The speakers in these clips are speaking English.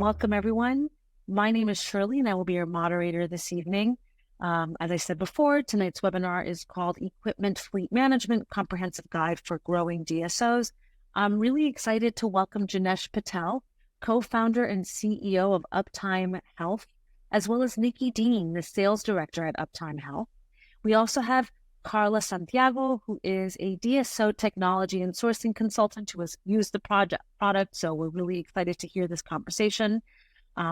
Welcome, everyone. My name is Shirley, and I will be your moderator this evening. As I said before, tonight's webinar is called Equipment Fleet Management Comprehensive Guide for Growing DSOs. I'm really excited to welcome Janesh Patel, co-founder and CEO of Uptime Health, as well as Nikki Dean, the sales director at Uptime Health. We also have Carla Santiago, who is a DSO technology and sourcing consultant who has used the product. So we're really excited to hear this conversation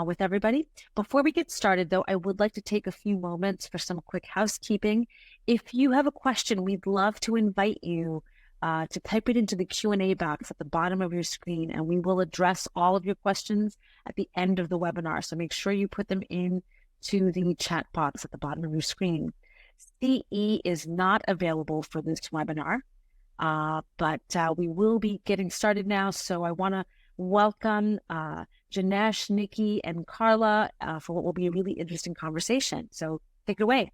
with everybody. Before we get started, though, I would like to take a few moments for some quick housekeeping. If you have a question, we'd love to invite you to type it into the Q&A box at the bottom of your screen, and we will address all of your questions at the end of the webinar. So make sure you put them in to the chat box at the bottom of your screen. CE is not available for this webinar, but we will be getting started now. So I want to welcome Janesh, Nikki, and Carla for what will be a really interesting conversation. So take it away.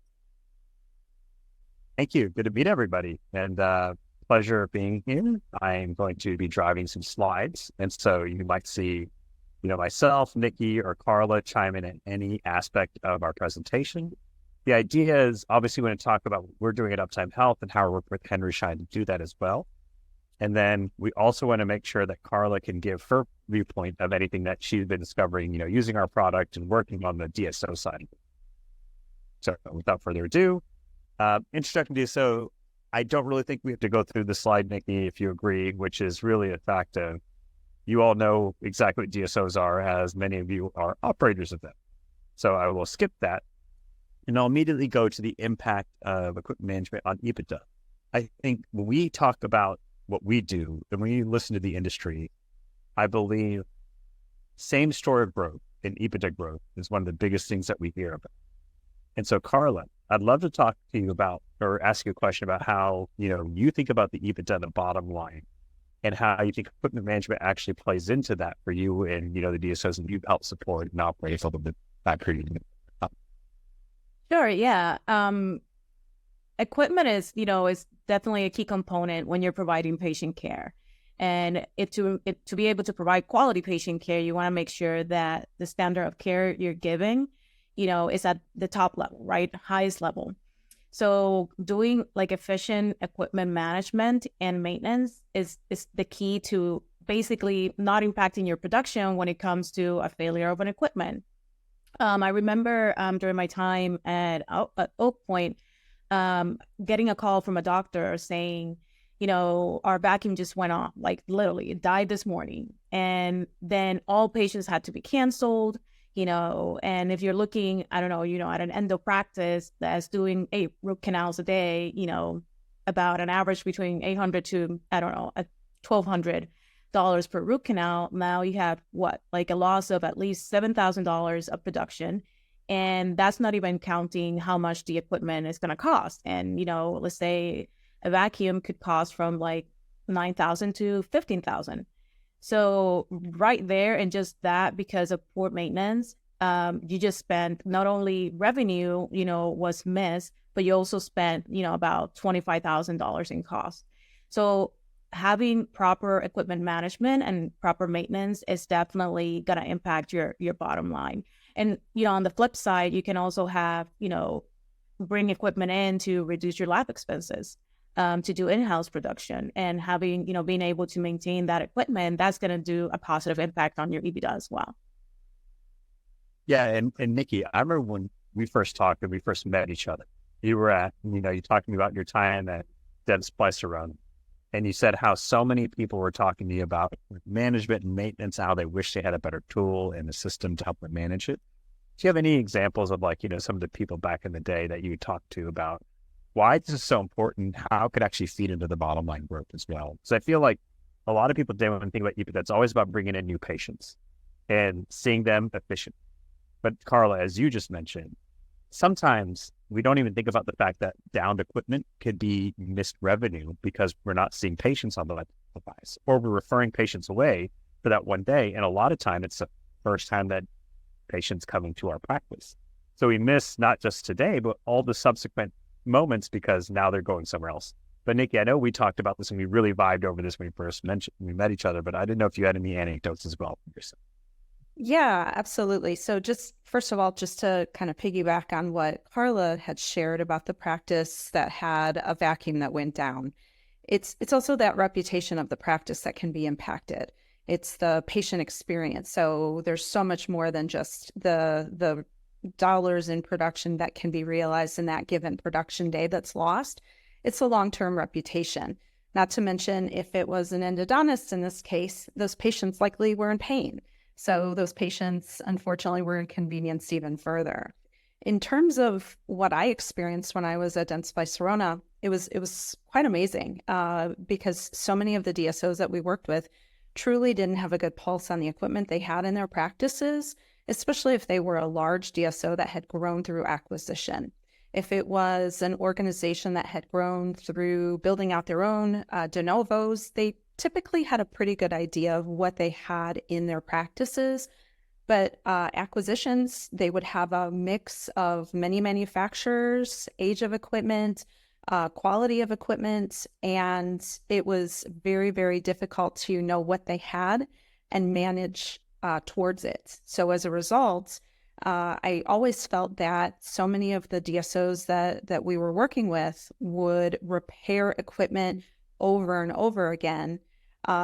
Thank you. Good to meet everybody, and pleasure being here. I'm going to be driving some slides, and so you might see, myself, Nikki, or Carla chime in any aspect of our presentation. The idea is obviously we want to talk about what we're doing at Uptime Health and how we're working with Henry Schein to do that as well. And then we also want to make sure that Carla can give her viewpoint of anything that she's been discovering, using our product and working on the DSO side. So without further ado, introduction to DSO, I don't really think we have to go through the slide, Nikki, if you agree, which is really a fact of you all know exactly what DSOs are, as many of you are operators of them. So I will skip that. And I'll immediately go to the impact of equipment management on EBITDA. I think when we talk about what we do, and when you listen to the industry, I believe same store of growth and EBITDA growth is one of the biggest things that we hear about. And so, Carla, I'd love to talk to you about, or ask you a question about how, you think about the EBITDA, the bottom line, and how you think equipment management actually plays into that for you and, the DSOs and you help support and operate a little bit that period. Sure. Yeah. Equipment is definitely a key component when you're providing patient care. And to be able to provide quality patient care, you want to make sure that the standard of care you're giving, is at the top level, right? Highest level. So doing efficient equipment management and maintenance is the key to basically not impacting your production when it comes to a failure of an equipment. I remember during my time at Oak Point, getting a call from a doctor saying, our vacuum just went off, literally it died this morning. And then all patients had to be canceled, and if you're looking, I don't know, at an endo practice that's doing 8 root canals a day, about an average between 800 to, $1,200 per root canal. Now you have a loss of at least $7,000 of production. And that's not even counting how much the equipment is going to cost. And, let's say a vacuum could cost from $9,000 to $15,000. So right there, and just that, because of poor maintenance, you just spent not only revenue, was missed, but you also spent, about $25,000 in cost. So having proper equipment management and proper maintenance is definitely going to impact your bottom line. And, on the flip side, you can also have, bring equipment in to reduce your lab expenses, to do in-house production, and having, being able to maintain that equipment, that's going to do a positive impact on your EBITDA as well. Yeah. And Nikki, I remember when we first talked and we first met each other, you were at, you talking about your time at Dead Splice Around. And you said how so many people were talking to you about management and maintenance, how they wish they had a better tool and a system to help them manage it. Do you have any examples of some of the people back in the day that you talked to about why this is so important, how it could actually feed into the bottom line growth as well? So I feel like a lot of people, when they think about EBITDA, it's always about bringing in new patients and seeing them efficient. But Carla, as you just mentioned, sometimes we don't even think about the fact that downed equipment could be missed revenue because we're not seeing patients on the device, or we're referring patients away for that one day. And a lot of time it's the first time that patients coming to our practice. So we miss not just today, but all the subsequent moments because now they're going somewhere else. But Nikki, I know we talked about this and we really vibed over this when we met each other, but I didn't know if you had any anecdotes as well for yourself. Yeah, absolutely. So just first of all, just to kind of piggyback on what Carla had shared about the practice that had a vacuum that went down. It's also that reputation of the practice that can be impacted. It's the patient experience. So there's so much more than just the dollars in production that can be realized in that given production day that's lost. It's a long-term reputation. Not to mention, if it was an endodontist in this case, those patients likely were in pain. So those patients, unfortunately, were inconvenienced even further. In terms of what I experienced when I was at Dentsply Sirona, it was quite amazing because so many of the DSOs that we worked with truly didn't have a good pulse on the equipment they had in their practices, especially if they were a large DSO that had grown through acquisition. If it was an organization that had grown through building out their own de novos, they typically had a pretty good idea of what they had in their practices. But acquisitions, they would have a mix of many manufacturers, age of equipment, quality of equipment, and it was very, very difficult to know what they had and manage towards it. So as a result, I always felt that so many of the DSOs that we were working with would repair equipment over and over again,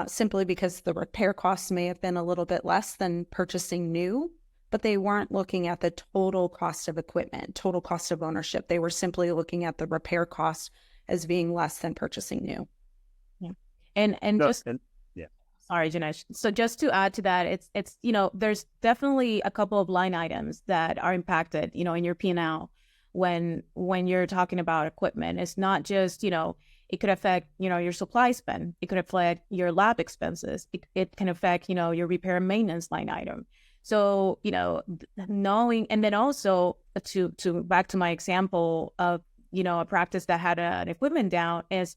simply because the repair costs may have been a little bit less than purchasing new, but they weren't looking at the total cost of equipment, total cost of ownership. They were simply looking at the repair cost as being less than purchasing new. Yeah. And No, just and yeah. sorry, Janesh. So just to add to that, it's there's definitely a couple of line items that are impacted, in your P&L when you're talking about equipment. It's not just, it could affect, your supply spend. It could affect your lab expenses. It can affect, your repair and maintenance line item. So, knowing, and then also to back to my example of, a practice that had an equipment down is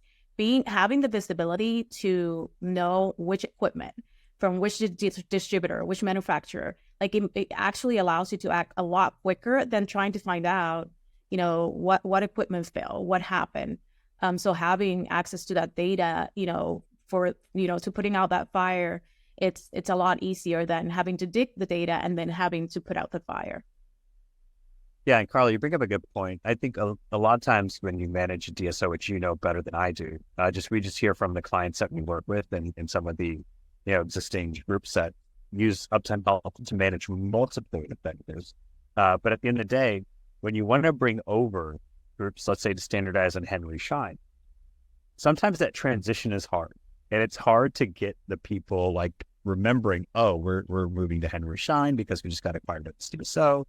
having the visibility to know which equipment from which distributor, which manufacturer, like it actually allows you to act a lot quicker than trying to find out, what equipment failed, what happened. So having access to that data, for, to putting out that fire, it's a lot easier than having to dig the data and then having to put out the fire. Yeah, and Carla, you bring up a good point. I think a lot of times when you manage a DSO, which you know better than I do, we just hear from the clients that we work with and some of the existing groups that use Uptime Health to manage multiple vendors. But at the end of the day, when you want to bring over groups, let's say to standardize on Henry Schein, sometimes that transition is hard, and it's hard to get the people like remembering, oh, we're moving to Henry Schein because we just got acquired at DSO.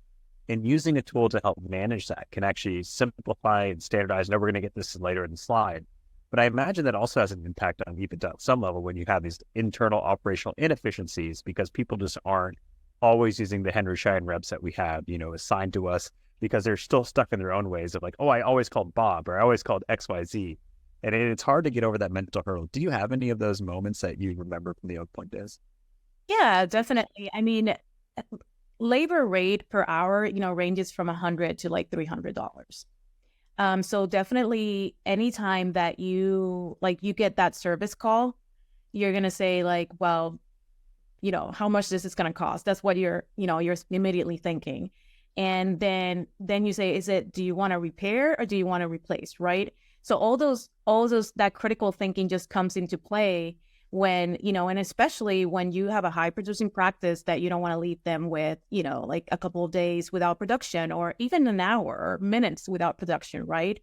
And using a tool to help manage that can actually simplify and standardize. I know we're going to get this later in the slide, but I imagine that also has an impact on EBITDA at some level when you have these internal operational inefficiencies because people just aren't always using the Henry Schein reps that we have, assigned to us because they're still stuck in their own ways of like, oh, I always called Bob or I always called XYZ. And it's hard to get over that mental hurdle. Do you have any of those moments that you remember from the Oak Point days? Yeah, definitely. I mean, labor rate per hour, ranges from $100 to like $300. So definitely anytime that you get that service call, you're going to say like, well, how much this is going to cost. That's what you're immediately thinking. And then you say, do you want to repair or do you want to replace? Right. So all those, that critical thinking just comes into play when, and especially when you have a high producing practice that you don't want to leave them with, like a couple of days without production or even an hour or minutes without production. Right.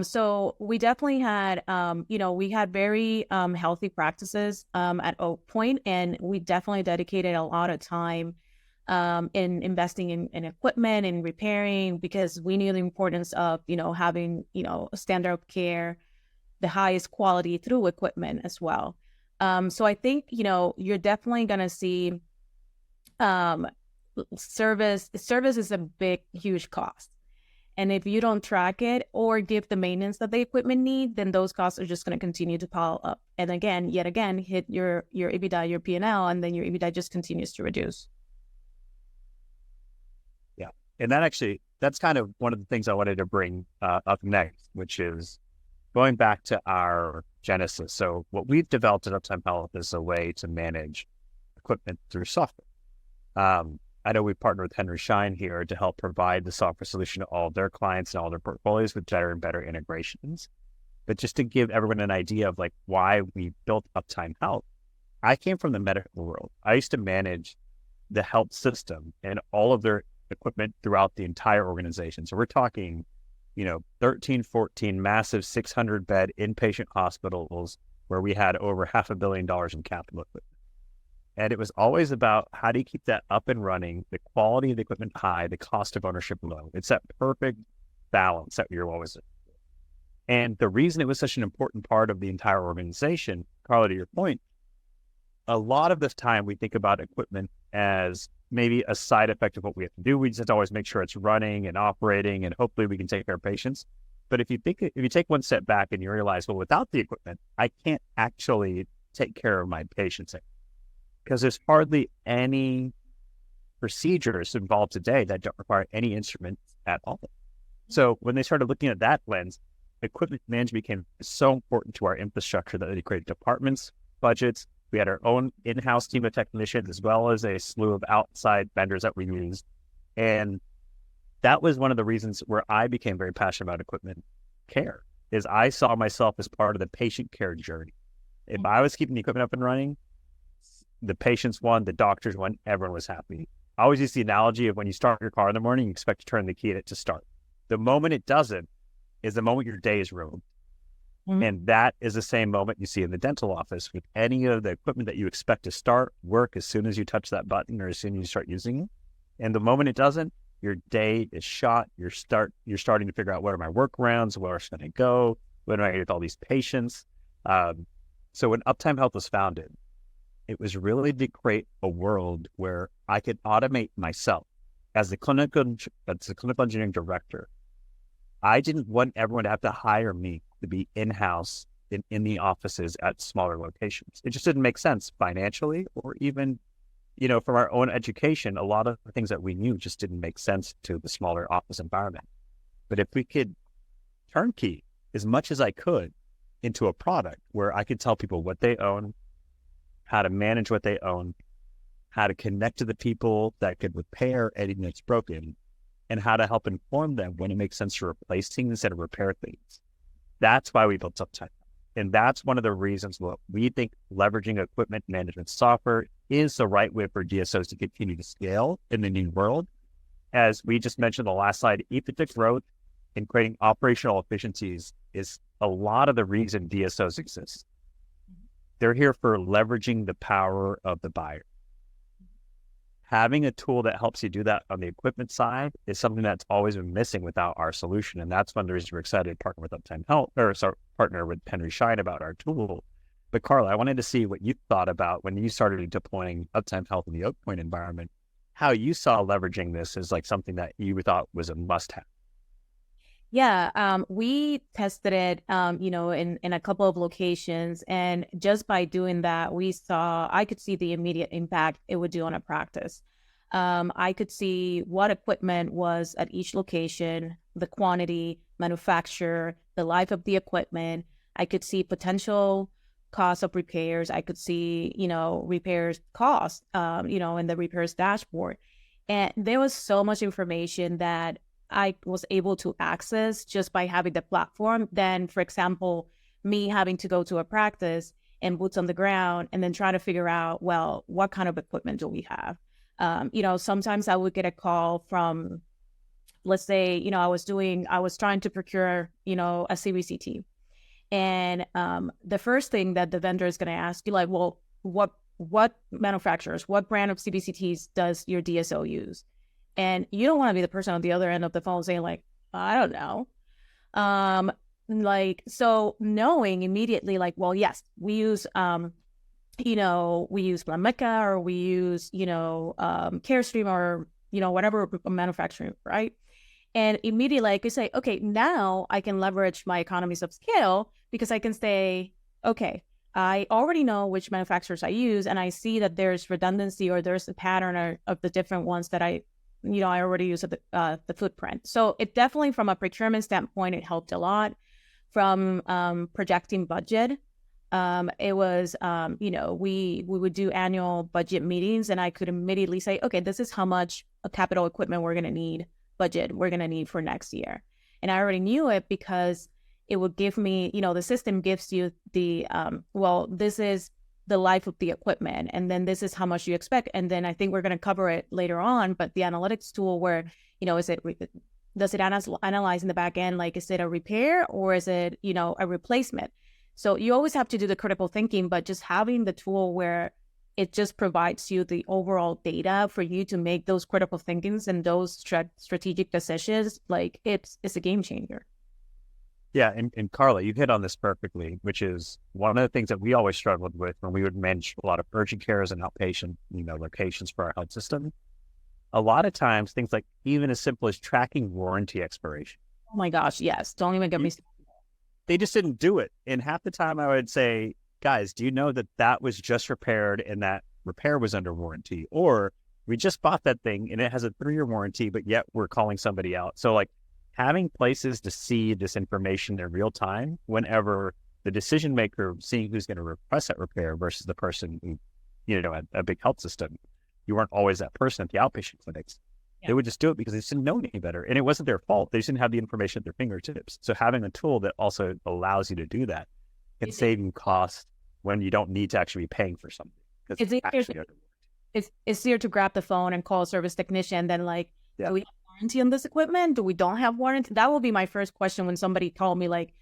So we definitely had, we had very healthy practices at Oak Point, and we definitely dedicated a lot of time in investing in equipment and repairing because we knew the importance of, having, a standard of care, the highest quality through equipment as well. So I think, you're definitely going to see service is a big, huge cost. And if you don't track it or give the maintenance that the equipment need, then those costs are just going to continue to pile up. And yet again, hit your EBITDA, your P&L, and then your EBITDA just continues to reduce. Yeah. And that's kind of one of the things I wanted to bring up next, which is going back to our genesis. So what we've developed at Uptime Health is a way to manage equipment through software. I know we partnered with Schein here to help provide the software solution to all of their clients and all their portfolios with better and better integrations. But just to give everyone an idea of like why we built Uptime Health, I came from the medical world. I used to manage the health system and all of their equipment throughout the entire organization. So we're talking, 13, 14 massive 600-bed inpatient hospitals where we had over $500 million in capital equipment. And it was always about how do you keep that up and running, the quality of the equipment high, the cost of ownership low. It's that perfect balance that you're always in. And the reason it was such an important part of the entire organization, Carla, to your point, a lot of this time we think about equipment as maybe a side effect of what we have to do. We just have to always make sure it's running and operating, and hopefully we can take care of patients. But if you take one step back and you realize, well, without the equipment, I can't actually take care of my patients, because there's hardly any procedures involved today that don't require any instruments at all. So when they started looking at that lens, equipment management became so important to our infrastructure that they created departments, budgets. We had our own in-house team of technicians, as well as a slew of outside vendors that we used. And that was one of the reasons where I became very passionate about equipment care, is I saw myself as part of the patient care journey. If I was keeping the equipment up and running, the patients won, the doctors won, everyone was happy. I always use the analogy of when you start your car in the morning, you expect to turn the key in it to start. The moment it doesn't is the moment your day is ruined. Mm-hmm. And that is the same moment you see in the dental office with any of the equipment that you expect to start work as soon as you touch that button or as soon as you start using it. And the moment it doesn't, your day is shot. You're starting to figure out, what are my workarounds? Where should I go? When am I going to get all these patients? So when Uptime Health was founded, it was really to create a world where I could automate myself as the clinical engineering director. I didn't want everyone to have to hire me to be in-house in the offices at smaller locations. It just didn't make sense financially, or even, from our own education, a lot of the things that we knew just didn't make sense to the smaller office environment. But if we could turnkey as much as I could into a product where I could tell people what they own, how to manage what they own, how to connect to the people that could repair anything that's broken, and how to help inform them when it makes sense to replace things instead of repair things. That's why we built Uptime. And that's one of the reasons what we think leveraging equipment management software is the right way for DSOs to continue to scale in the new world. As we just mentioned on the last slide, EBITDA growth and creating operational efficiencies is a lot of the reason DSOs exist. They're here for leveraging the power of the buyer. Having a tool that helps you do that on the equipment side is something that's always been missing without our solution. And that's one of the reasons we're excited to partner with Uptime Health, partner with Schein about our tool. But Carla, I wanted to see what you thought about when you started deploying Uptime Health in the Oak Point environment, how you saw leveraging this as like something that you thought was a must-have. Yeah, we tested it, in a couple of locations. And just by doing that, I could see the immediate impact it would do on a practice. I could see what equipment was at each location, the quantity, manufacturer, the life of the equipment. I could see potential cost of repairs. I could see, repairs cost, in the repairs dashboard. And there was so much information that I was able to access just by having the platform than, for example, me having to go to a practice and boots on the ground and then trying to figure out, well, what kind of equipment do we have? Sometimes I would get a call from, let's say, I was trying to procure, a CBCT. And the first thing that the vendor is going to ask you, like, well, what manufacturers, what brand of CBCTs does your DSO use? And you don't want to be the person on the other end of the phone saying, like, I don't know. So knowing immediately, like, well, yes, we use, we use Blameka, or we use, Carestream, or, whatever manufacturing, right? And immediately I could say, okay, now I can leverage my economies of scale, because I can say, okay, I already know which manufacturers I use, and I see that there's redundancy, or there's a pattern of the different ones that I already use the footprint. So it definitely, from a procurement standpoint, it helped a lot. From projecting budget, It was, we would do annual budget meetings, and I could immediately say, okay, this is how much capital equipment we're going to need, budget we're going to need for next year. And I already knew it because it would give me, the system gives you the, this is the life of the equipment, and then this is how much you expect. And then I think we're going to cover it later on, but the analytics tool where, does it analyze in the back end, like, is it a repair or is it, a replacement? So you always have to do the critical thinking, but just having the tool where it just provides you the overall data for you to make those critical thinkings and those strategic decisions, like it's a game changer. Yeah, and Carla, you hit on this perfectly, which is one of the things that we always struggled with when we would manage a lot of urgent cares and outpatient, locations for our health system. A lot of times, things like even as simple as tracking warranty expiration. Oh my gosh, yes. Don't even get me started. They just didn't do it. And half the time I would say, guys, do you know that was just repaired and that repair was under warranty? Or we just bought that thing and it has a 3-year warranty, but yet we're calling somebody out. So like having places to see this information in real time whenever the decision maker seeing who's going to request that repair versus the person who, at a big health system, you weren't always that person at the outpatient clinics. They would just do it because they just didn't know any better. And it wasn't their fault. They just didn't have the information at their fingertips. So having a tool that also allows you to do that can save you cost when you don't need to actually be paying for something. It's easier to grab the phone and call a service technician than like, do we have warranty on this equipment? Do we don't have warranty? That will be my first question when somebody called me like,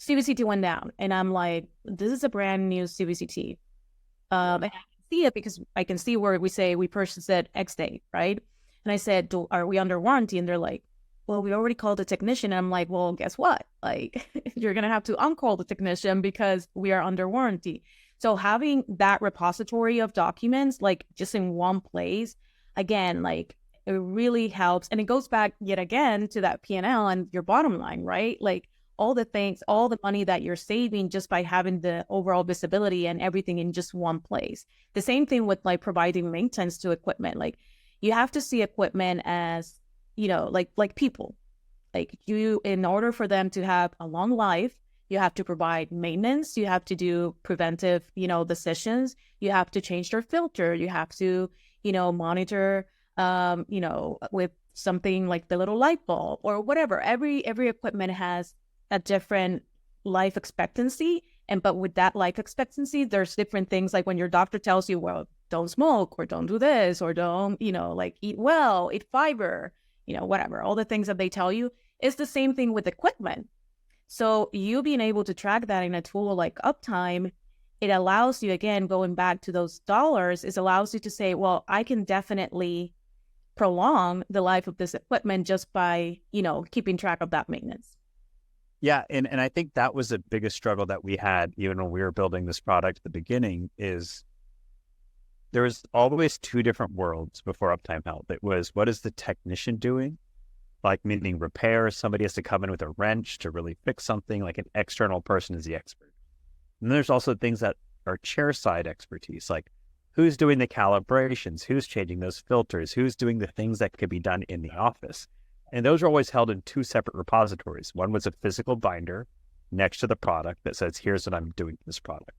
CVCT went down. And I'm like, this is a brand new CVCT. And I can see it because I can see where we say we purchased it X date, right? And I said, are we under warranty? And they're like, well, we already called the technician. And I'm like, well, guess what? Like, you're going to have to on-call the technician because we are under warranty. So having that repository of documents, like just in one place, again, like it really helps. And it goes back yet again to that P&L and your bottom line, right? Like all the things, all the money that you're saving just by having the overall visibility and everything in just one place. The same thing with like providing maintenance to equipment. Like you have to see equipment as, like people. Like you, in order for them to have a long life, you have to provide maintenance, you have to do preventive, decisions, you have to change their filter, you have to, monitor, with something like the little light bulb or whatever. Every equipment has a different life expectancy. But with that life expectancy, there's different things like when your doctor tells you, well, don't smoke or don't do this or don't, eat well, eat fiber, whatever, all the things that they tell you. It's the same thing with equipment. So you being able to track that in a tool like Uptime, it allows you, again, going back to those dollars, it allows you to say, well, I can definitely prolong the life of this equipment just by, keeping track of that maintenance. Yeah. And I think that was the biggest struggle that we had, even when we were building this product at the beginning, is there was always 2 different worlds before Uptime Health. It was, what is the technician doing? Like meaning repair, somebody has to come in with a wrench to really fix something, like an external person is the expert. And there's also things that are chair side expertise, like who's doing the calibrations, who's changing those filters, who's doing the things that could be done in the office. And those are always held in 2 separate repositories. One was a physical binder next to the product that says, here's what I'm doing to this product.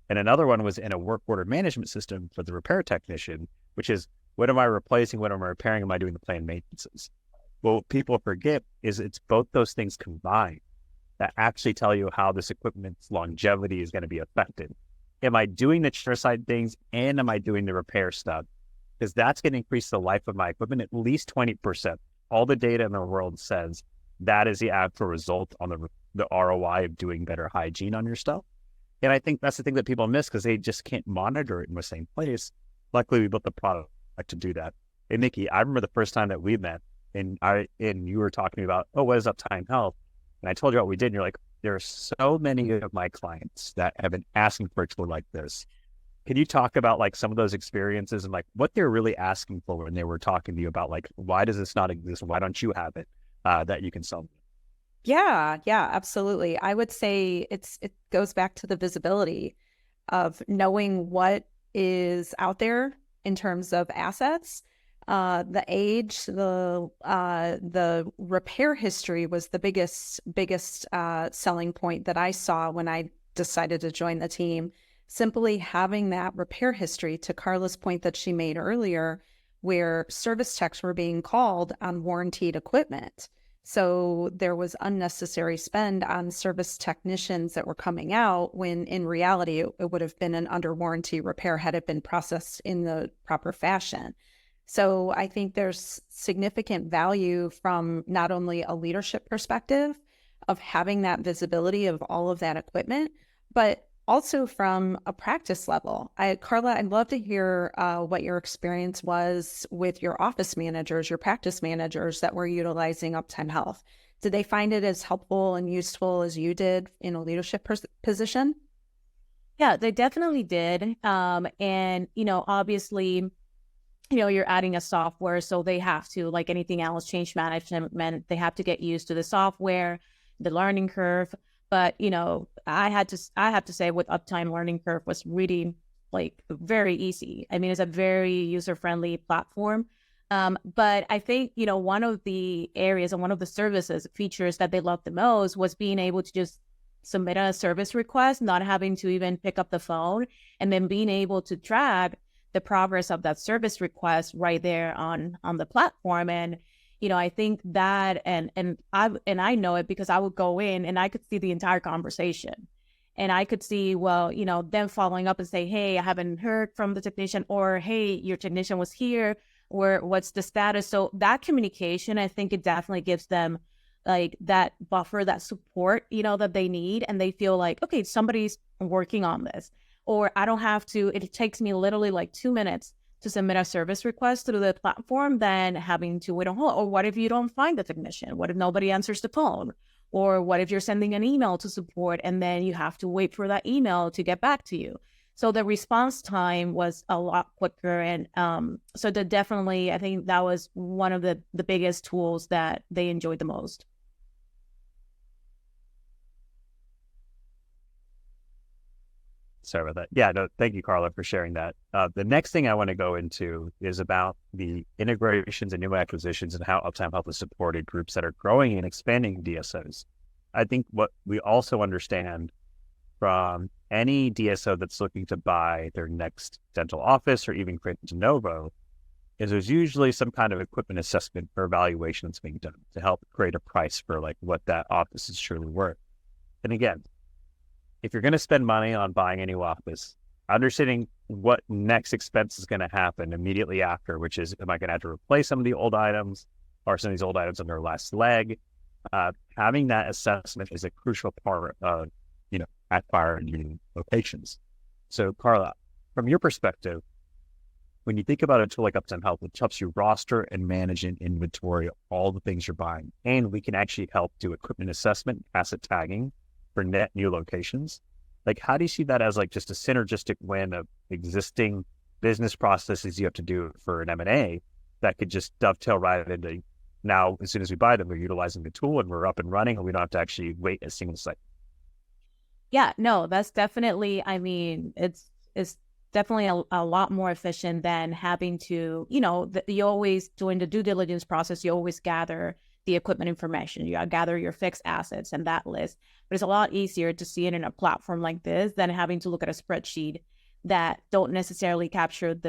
And another one was in a work order management system for the repair technician, which is, what am I replacing? What am I repairing? Am I doing the planned maintenances? Well, what people forget is it's both those things combined that actually tell you how this equipment's longevity is going to be affected. Am I doing the chair side things and am I doing the repair stuff? Because that's going to increase the life of my equipment at least 20%. All the data in the world says that is the actual result on the ROI of doing better hygiene on your stuff. And I think that's the thing that people miss because they just can't monitor it in the same place. Luckily, we built the product to do that. Hey, Nikki, I remember the first time that we met and you were talking to me about, what is Uptime Health? And I told you what we did. And you're like, there are so many of my clients that have been asking for a tool like this. Can you talk about like some of those experiences and like what they're really asking for when they were talking to you about like, why does this not exist? Why don't you have it that you can sell? Yeah, absolutely. I would say it goes back to the visibility of knowing what is out there in terms of assets, the age, the repair history was the biggest selling point that I saw when I decided to join the team. Simply having that repair history, to Carla's point that she made earlier, where service techs were being called on warrantied equipment. So there was unnecessary spend on service technicians that were coming out when in reality it would have been an under warranty repair had it been processed in the proper fashion. So I think there's significant value from not only a leadership perspective of having that visibility of all of that equipment, but also from a practice level. Carla, I'd love to hear what your experience was with your office managers, your practice managers that were utilizing Uptime Health. Did they find it as helpful and useful as you did in a leadership position? Yeah, they definitely did. And, obviously, you're adding a software, so they have to, like anything else, change management, they have to get used to the software, the learning curve. But, I have to say with Uptime, learning curve was really like very easy. I mean, it's a very user-friendly platform. But I think, one of the areas and one of the services features that they loved the most was being able to just submit a service request, not having to even pick up the phone, and then being able to track the progress of that service request right there on the platform. And I think that, and I know it because I would go in and I could see the entire conversation, and I could see, well, them following up and say, hey, I haven't heard from the technician, or hey, your technician was here, or what's the status? So that communication, I think it definitely gives them like that buffer, that support, that they need, and they feel like, okay, somebody's working on this, or I don't have to. It takes me literally like 2 minutes to submit a service request through the platform than having to wait on hold. Or what if you don't find the technician? What if nobody answers the phone? Or what if you're sending an email to support and then you have to wait for that email to get back to you? So the response time was a lot quicker. And so that definitely, I think that was one of the biggest tools that they enjoyed the most. Sorry about that. Yeah, no, thank you, Carla, for sharing that. The next thing I want to go into is about the integrations and new acquisitions and how Uptime Health has supported groups that are growing and expanding DSOs. I think what we also understand from any DSO that's looking to buy their next dental office or even create de novo is there's usually some kind of equipment assessment or evaluation that's being done to help create a price for like what that office is truly worth. And again, if you're going to spend money on buying a new office, understanding what next expense is going to happen immediately after, which is, am I going to have to replace some of the old items, or some of these old items on their last leg? Having that assessment is a crucial part of, acquiring new locations. So Carla, from your perspective, when you think about a tool like Uptime Health, which helps you roster and manage and inventory all the things you're buying, and we can actually help do equipment assessment, asset tagging for net new locations. Like, how do you see that as like just a synergistic win of existing business processes you have to do for an M&A that could just dovetail right into now, as soon as we buy them, we're utilizing the tool and we're up and running and we don't have to actually wait a single second? Yeah, no, that's definitely, I mean, it's definitely a lot more efficient than having to, you always, during the due diligence process, you always gather the equipment information, you gather your fixed assets and that list. But it's a lot easier to see it in a platform like this than having to look at a spreadsheet that don't necessarily capture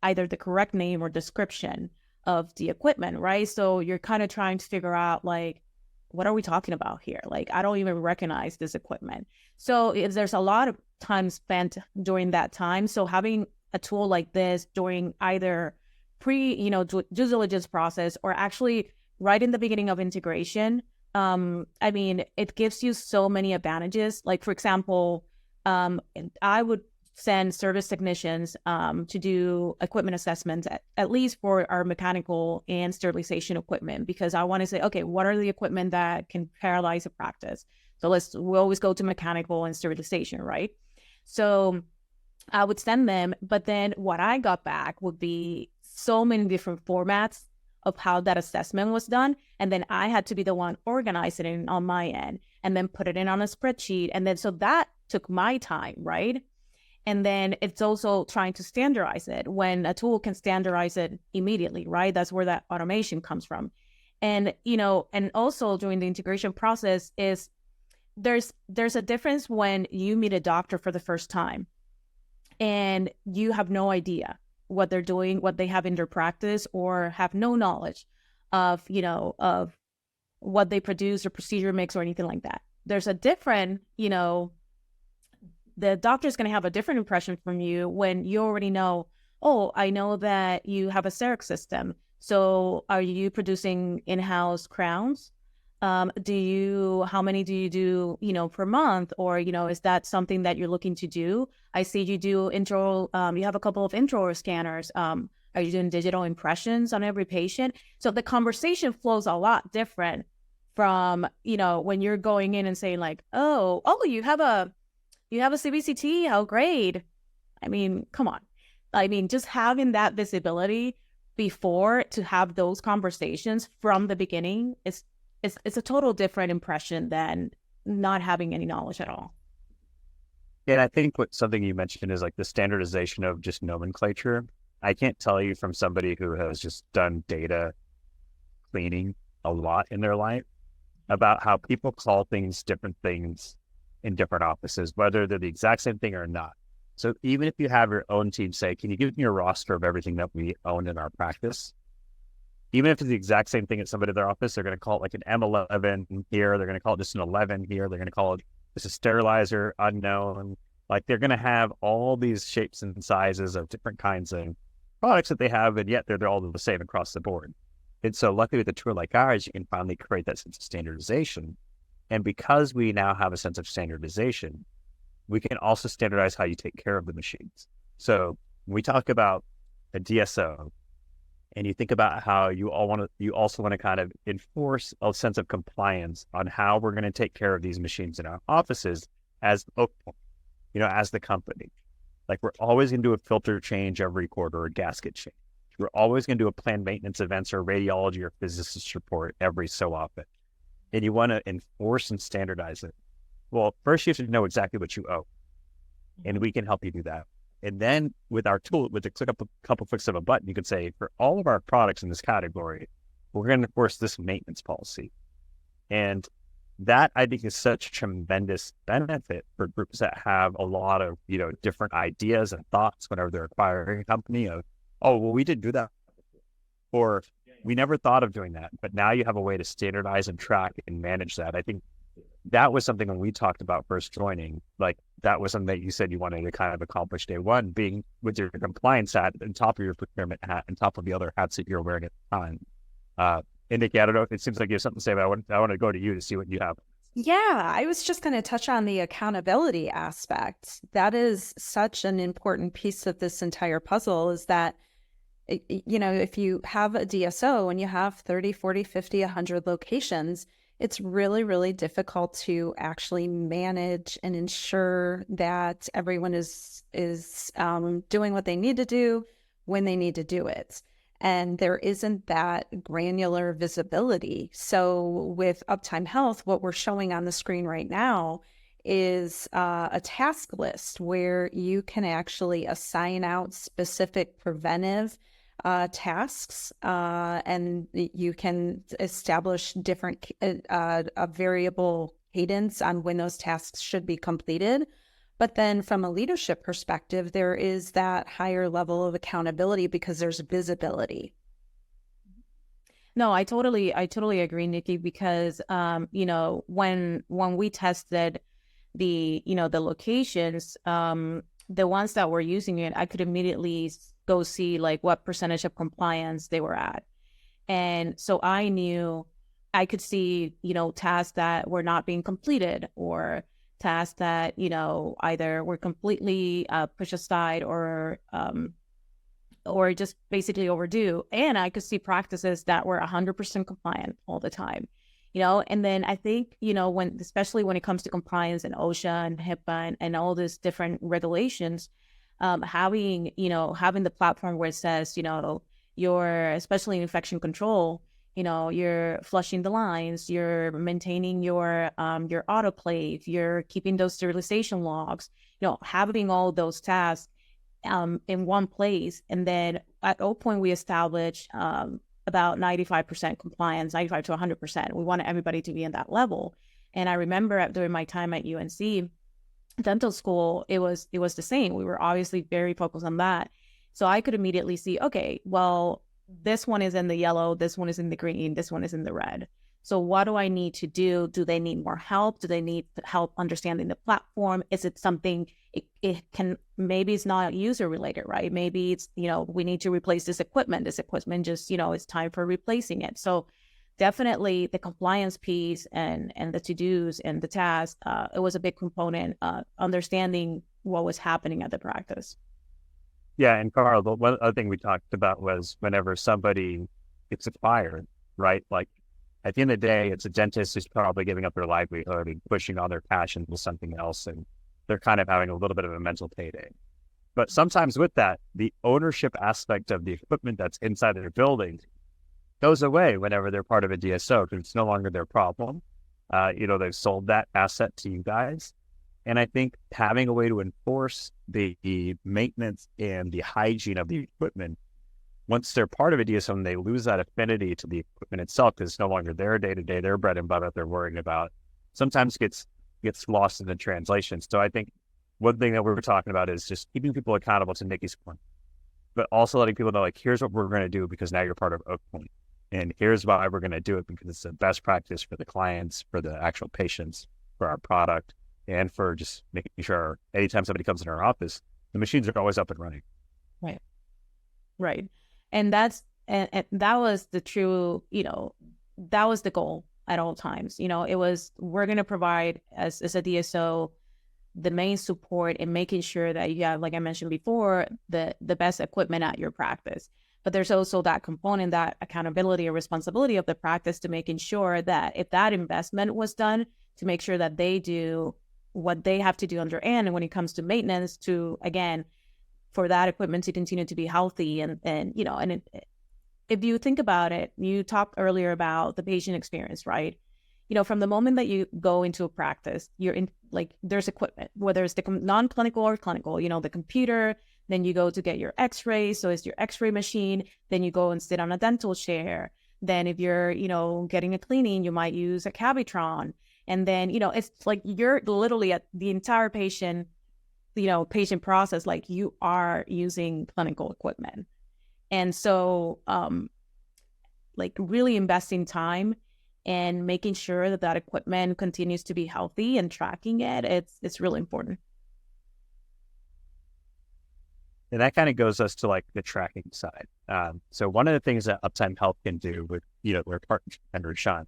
either the correct name or description of the equipment, right? So you're kind of trying to figure out, like, what are we talking about here? Like, I don't even recognize this equipment. So there's a lot of time spent during that time. So having a tool like this during either due diligence process or actually right in the beginning of integration, I mean, it gives you so many advantages. Like, for example, I would send service technicians to do equipment assessments, at least for our mechanical and sterilization equipment, because I want to say, okay, what are the equipment that can paralyze a practice? So we always go to mechanical and sterilization, right? So I would send them, but then what I got back would be so many different formats of how that assessment was done. And then I had to be the one organizing it on my end and then put it in on a spreadsheet. And then so that took my time, right? And then it's also trying to standardize it when a tool can standardize it immediately, right? That's where that automation comes from. And, and also during the integration process is there's a difference when you meet a doctor for the first time and you have no idea what they're doing, what they have in their practice, or have no knowledge of, of what they produce or procedure mix or anything like that. There's a different, the doctor's going to have a different impression from you when you already know, oh, I know that you have a CEREC system. So are you producing in-house crowns? How many do you do, per month? Or, is that something that you're looking to do? I see you do you have a couple of intraoral scanners. Are you doing digital impressions on every patient? So the conversation flows a lot different from, when you're going in and saying like, oh, you have a CBCT, how great. I mean, come on. I mean, just having that visibility before to have those conversations from the beginning is it's a total different impression than not having any knowledge at all. Yeah, and I think something you mentioned is like the standardization of just nomenclature. I can't tell you from somebody who has just done data cleaning a lot in their life about how people call different things in different offices, whether they're the exact same thing or not. So even if you have your own team say, can you give me a roster of everything that we own in our practice? Even if it's the exact same thing at somebody in their office, they're going to call it like an M11 here. They're going to call it just an 11 here. They're going to call it just a sterilizer unknown. Like they're going to have all these shapes and sizes of different kinds of products that they have, and yet they're all the same across the board. And so luckily with a tool like ours, you can finally create that sense of standardization. And because we now have a sense of standardization, we can also standardize how you take care of the machines. So when we talk about a DSO, and you think about how you also want to kind of enforce a sense of compliance on how we're going to take care of these machines in our offices as the company. Like we're always going to do a filter change every quarter or a gasket change. We're always going to do a planned maintenance events or radiology or physicist report every so often. And you want to enforce and standardize it. Well, first you have to know exactly what you owe. And we can help you do that. And then with our tool, with a couple clicks of a button, you can say, for all of our products in this category, we're going to enforce this maintenance policy. And that, I think, is such a tremendous benefit for groups that have a lot of, different ideas and thoughts whenever they're acquiring a company of, oh, well, we didn't do that before. Or we never thought of doing that. But now you have a way to standardize and track and manage that. I think that was something when we talked about first joining, like that was something that you said you wanted to kind of accomplish day one, being with your compliance hat on top of your procurement hat and top of the other hats that you're wearing at the time. And Nikki, I don't know if it seems like you have something to say, but I want to go to you to see what you have. Yeah, I was just going to touch on the accountability aspect. That is such an important piece of this entire puzzle, is that, if you have a DSO and you have 30, 40, 50, 100 locations, it's really, really difficult to actually manage and ensure that everyone is doing what they need to do when they need to do it. And there isn't that granular visibility. So with Uptime Health, what we're showing on the screen right now is a task list where you can actually assign out specific preventive tasks, and you can establish different a variable cadence on when those tasks should be completed. But then from a leadership perspective, there is that higher level of accountability because there's visibility. No, I totally agree, Nikki, because when we tested the locations, the ones that were using it, I could immediately go see like what percentage of compliance they were at. And so I knew I could see, tasks that were not being completed, or tasks that, either were completely pushed aside or just basically overdue. And I could see practices that were 100% compliant all the time, and then I think, especially when it comes to compliance and OSHA and HIPAA and all these different regulations, having the platform where it says, you're, especially in infection control, you're flushing the lines, you're maintaining your autoclave, you're keeping those sterilization logs, having all those tasks in one place. And then at all point we established about 95% compliance, 95 to 100%. We wanted everybody to be in that level. And I remember during my time at UNC dental school, it was the same. We were obviously very focused on that. So I could immediately see, okay, well, this one is in the yellow, this one is in the green, this one is in the red. So what do I need to do? Do they need more help? Do they need help understanding the platform? Is it something it can, maybe it's not user related, right? Maybe it's, we need to replace this equipment. This equipment just, it's time for replacing it. So definitely the compliance piece and the to-dos and the tasks, it was a big component, understanding what was happening at the practice. Yeah, and Carl, the one other thing we talked about was whenever somebody gets fired, right? Like at the end of the day, it's a dentist who's probably giving up their livelihood and pushing all their passion to something else, and they're kind of having a little bit of a mental payday. But sometimes with that, the ownership aspect of the equipment that's inside their building goes away whenever they're part of a DSO, because it's no longer their problem. They've sold that asset to you guys. And I think having a way to enforce the maintenance and the hygiene of the equipment, once they're part of a DSO and they lose that affinity to the equipment itself, because it's no longer their day-to-day, their bread and butter they're worrying about, sometimes gets lost in the translation. So I think one thing that we were talking about is just keeping people accountable to Nikki's point, but also letting people know, like, here's what we're going to do because now you're part of Oak Point. And here's why we're going to do it, because it's the best practice for the clients, for the actual patients, for our product, and for just making sure anytime somebody comes in our office, the machines are always up and running. Right. And that was the true, that was the goal at all times. It was, we're going to provide as a DSO, the main support in making sure that you have, like I mentioned before, the best equipment at your practice. But there's also that component, that accountability or responsibility of the practice to making sure that if that investment was done, to make sure that they do what they have to do on their end. And when it comes to maintenance, to, again, for that equipment to continue to be healthy. If you think about it, you talked earlier about the patient experience, right? From the moment that you go into a practice, you're in, like, there's equipment, whether it's the non-clinical or clinical, the computer, then you go to get your x-ray. So it's your x-ray machine. Then you go and sit on a dental chair. Then if you're, getting a cleaning, you might use a Cavitron. And then, it's like you're literally at the entire patient process, like you are using clinical equipment. And so, like really investing time and making sure that that equipment continues to be healthy and tracking it, it's really important. And that kind of goes us to like the tracking side. So one of the things that Uptime Health can do with, their partnership with Schein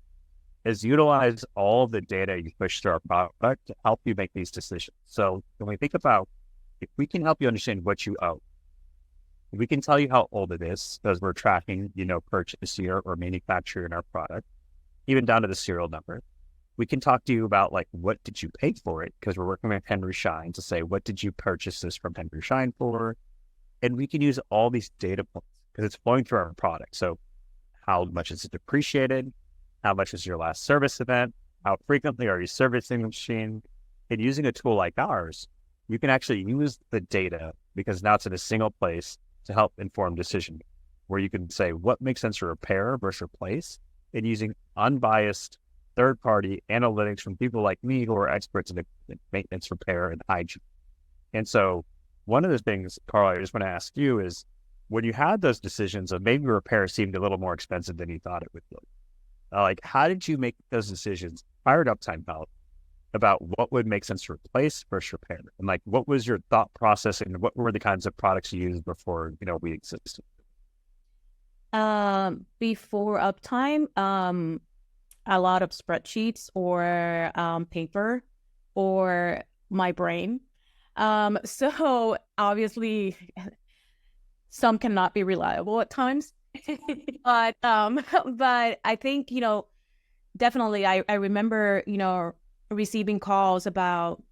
is utilize all of the data you push through our product to help you make these decisions. So when we think about, if we can help you understand what you owe, we can tell you how old it is because we're tracking, purchase year or manufacturer in our product, even down to the serial number. We can talk to you about, like, what did you pay for it? Because we're working with Henry Schein to say, what did you purchase this from Henry Schein for? And we can use all these data points because it's flowing through our product. So how much is it depreciated? How much is your last service event? How frequently are you servicing the machine? And using a tool like ours, you can actually use the data, because now it's in a single place, to help inform decision, where you can say what makes sense to repair versus replace, and using unbiased third-party analytics from people like me who are experts in maintenance, repair, and hygiene. And so one of the things, Carl, I just want to ask you is, when you had those decisions of maybe repair seemed a little more expensive than you thought it would be, like, how did you make those decisions prior to Uptime Health about what would make sense to replace versus repair? And like, what was your thought process, and what were the kinds of products you used before, we existed? Before Uptime, a lot of spreadsheets or paper or my brain. So obviously some cannot be reliable at times. But I think, definitely I remember, receiving calls about,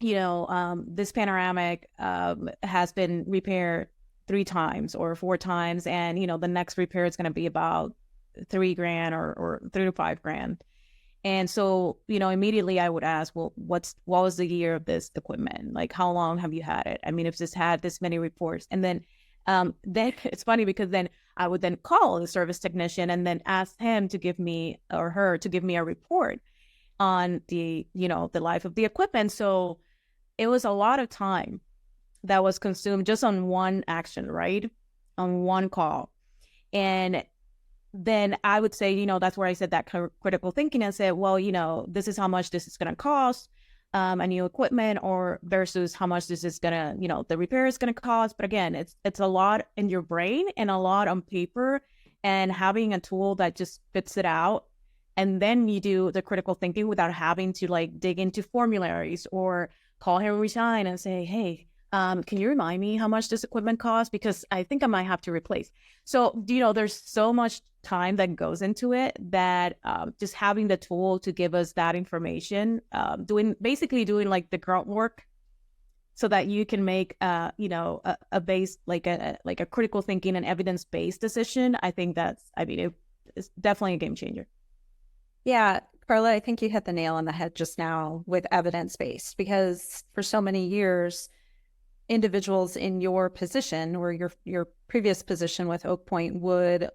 this panoramic has been repaired 3 times or 4 times. And, the next repair is going to be about $3,000 or $3,000 to $5,000. And so, immediately I would ask, well, what was the year of this equipment? Like, how long have you had it? I mean, if this had this many reports, and then it's funny because then I would then call the service technician and then ask him to give me or her to give me a report on the, the life of the equipment. So it was a lot of time that was consumed just on one action, right? On one call. And then I would say, that's where I said that critical thinking and said, well, this is how much this is going to cost, a new equipment, or versus how much this is going to, the repair is going to cost. But again, it's a lot in your brain and a lot on paper, and having a tool that just spits it out. And then you do the critical thinking without having to like dig into formularies or call Henry Schein and say, hey, can you remind me how much this equipment costs? Because I think I might have to replace. So, there's so much time that goes into it that just having the tool to give us that information, doing like the grunt work so that you can make, a base, like a critical thinking and evidence-based decision. I think it's definitely a game changer. Yeah, Carla, I think you hit the nail on the head just now with evidence-based, because for so many years, individuals in your position or your previous position with Oak Point would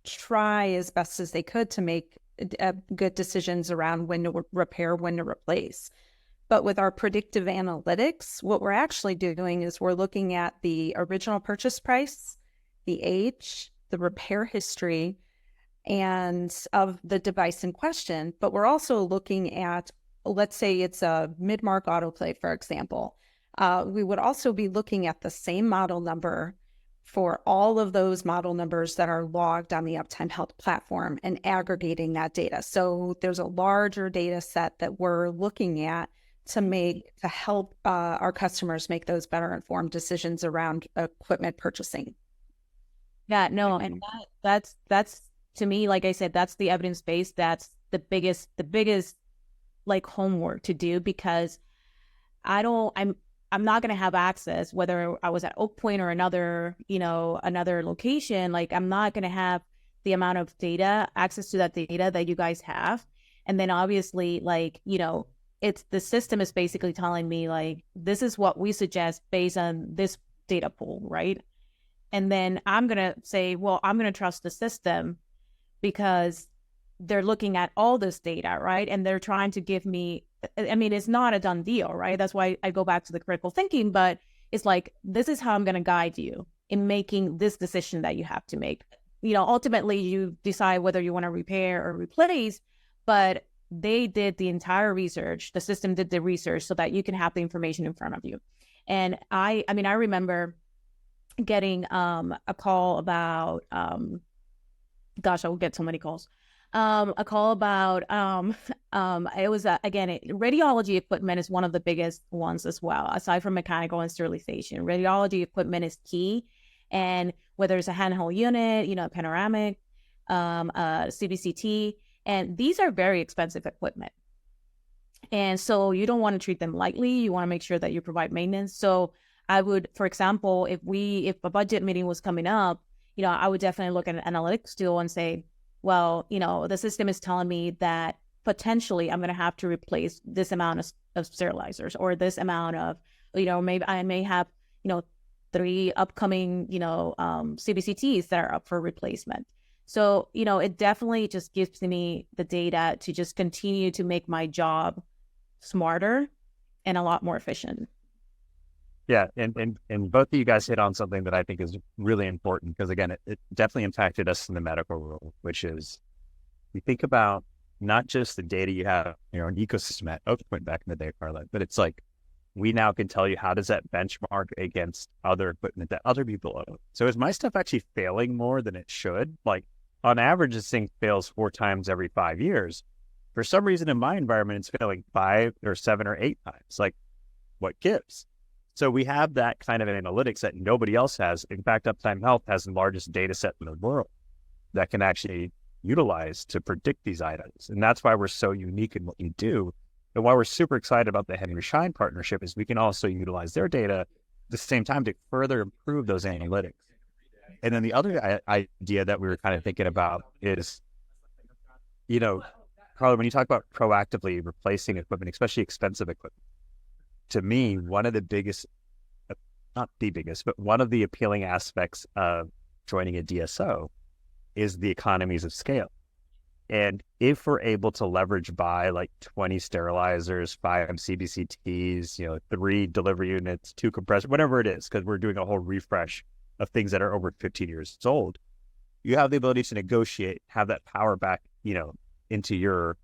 try as best as they could to make good decisions around when to repair, when to replace. But with our predictive analytics, what we're actually doing is we're looking at the original purchase price, the age, the repair history, and of the device in question. But we're also looking at, let's say it's a mid-mark autoplay, for example. We would also be looking at the same model number for all of those model numbers that are logged on the Uptime Health platform and aggregating that data. So there's a larger data set that we're looking at to help our customers make those better informed decisions around equipment purchasing. Yeah, no, and that's to me, like I said, that's the evidence base. That's the biggest like homework to do, because I'm not going to have access, whether I was at Oak Point or another location. Like, I'm not going to have the amount of access to that data that you guys have. And then obviously, like, it's the system is basically telling me, like, this is what we suggest based on this data pool, right? And then I'm going to say, well, I'm going to trust the system because they're looking at all this data, right? And they're trying to give me, it's not a done deal, right? That's why I go back to the critical thinking, but it's like, this is how I'm going to guide you in making this decision that you have to make. Ultimately you decide whether you want to repair or replace, but they did the entire research. The system did the research so that you can have the information in front of you. And I remember getting a call about, gosh, I will get so many calls. A call about it was again, radiology equipment is one of the biggest ones as well, aside from mechanical and sterilization. Radiology equipment is key, and whether it's a handheld unit, panoramic, CBCT, and these are very expensive equipment, and so you don't want to treat them lightly. You want to make sure that you provide maintenance. So I would, for example, if a budget meeting was coming up, I would definitely look at an analytics tool and say, well, the system is telling me that potentially I'm going to have to replace this amount of sterilizers, or this amount of, maybe I may have, 3 upcoming, CBCTs that are up for replacement. So, it definitely just gives me the data to just continue to make my job smarter and a lot more efficient. Yeah, and both of you guys hit on something that I think is really important, because again, it definitely impacted us in the medical world, which is you think about not just the data you have, an ecosystem at Oak Point back in the day, Carla, but it's like we now can tell you how does that benchmark against other equipment that other people own. So is my stuff actually failing more than it should? Like on average, this thing fails 4 times every 5 years. For some reason in my environment, it's failing 5 or 7 or 8 times. Like, what gives? So we have that kind of analytics that nobody else has. In fact, Uptime Health has the largest data set in the world that can actually utilize to predict these items. And that's why we're so unique in what we do. And why we're super excited about the Henry Schein partnership is we can also utilize their data at the same time to further improve those analytics. And then the other idea that we were kind of thinking about is, Carla, when you talk about proactively replacing equipment, especially expensive equipment, to me, one of the biggest, not the biggest, but one of the appealing aspects of joining a DSO is the economies of scale. And if we're able to leverage by like 20 sterilizers, 5 CBCTs, 3 delivery units, 2 compressors, whatever it is, because we're doing a whole refresh of things that are over 15 years old, you have the ability to negotiate, have that power back, into your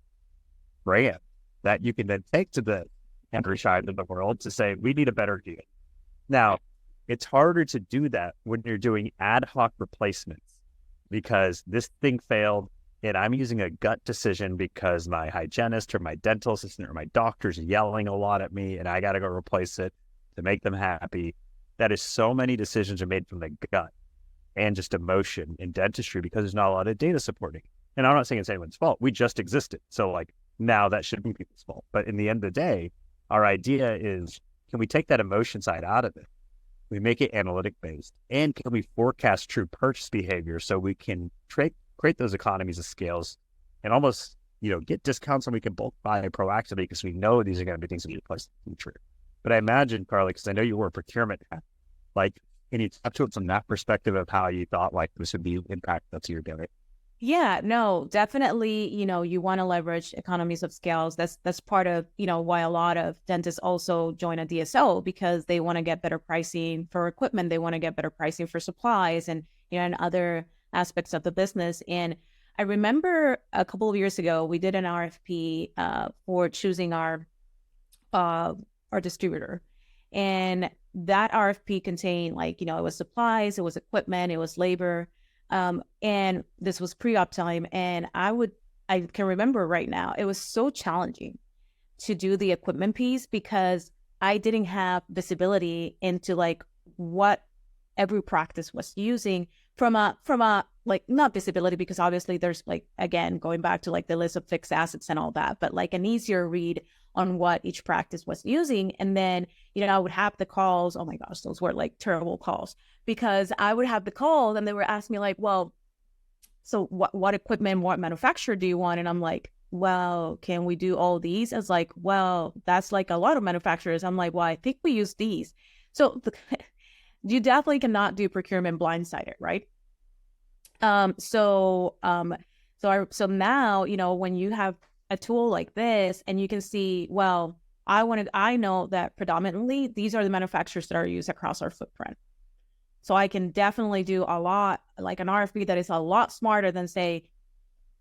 brand that you can then take to the Schein of the world to say, we need a better deal. Now, it's harder to do that when you're doing ad hoc replacements because this thing failed and I'm using a gut decision because my hygienist or my dental assistant or my doctor's yelling a lot at me and I got to go replace it to make them happy. That is so many decisions are made from the gut and just emotion in dentistry because there's not a lot of data supporting. And I'm not saying it's anyone's fault. We just existed. So like now that shouldn't be people's fault. But in the end of the day, our idea is, can we take that emotion side out of it? We make it analytic based, and can we forecast true purchase behavior so we can create those economies of scales and almost, get discounts and we can bulk buy proactively because we know these are going to be things that we replace in the future. But I imagine, Carly, because I know you were a procurement, like, can you talk to us from that perspective of how you thought like this would be impact that's your doing? Yeah, no, definitely, you want to leverage economies of scales. That's part of, why a lot of dentists also join a DSO because they want to get better pricing for equipment. They want to get better pricing for supplies and, and other aspects of the business. And I remember a couple of years ago, we did an RFP for choosing our distributor. And that RFP contained it was supplies, it was equipment, it was labor. And this was pre-op time. And I can remember right now, it was so challenging to do the equipment piece because I didn't have visibility into what every practice was using from a not visibility, because obviously there's again, going back to the list of fixed assets and all that, but an easier read on what each practice was using. And then, I would have the calls. Oh my gosh, those were terrible calls because I would have the calls and they were asking me well, so what equipment, what manufacturer do you want? And I'm like, well, can we do all these? It's well, that's a lot of manufacturers. I'm like, well, I think we use these. So you definitely cannot do procurement blindsided, right? So now, when you have a tool like this and you can see, well, I know that predominantly these are the manufacturers that are used across our footprint. So I can definitely do a lot, an RFP that is a lot smarter than say,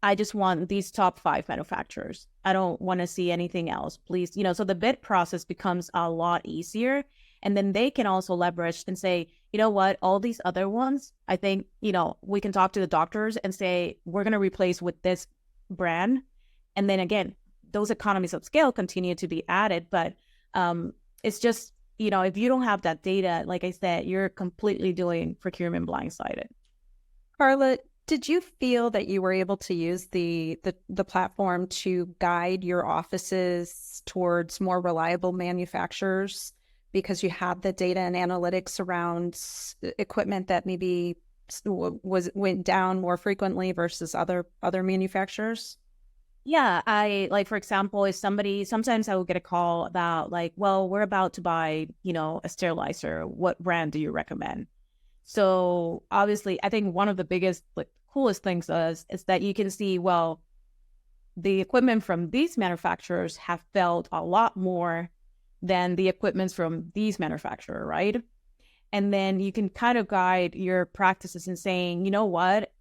I just want these top 5 manufacturers. I don't want to see anything else, please. So the bid process becomes a lot easier. And then they can also leverage and say, you know what, all these other ones, I think, we can talk to the doctors and say, we're going to replace with this brand. And then again, those economies of scale continue to be added. But it's just, if you don't have that data, like I said, you're completely doing procurement blindsided. Carla, did you feel that you were able to use the platform to guide your offices towards more reliable manufacturers because you had the data and analytics around equipment that maybe went down more frequently versus other manufacturers? Yeah, I for example, if sometimes I will get a call about well, we're about to buy, a sterilizer. What brand do you recommend? So obviously, I think one of the biggest, coolest things is that you can see, well, the equipment from these manufacturers have failed a lot more than the equipment from these manufacturers, right? And then you can kind of guide your practices in saying, you know what,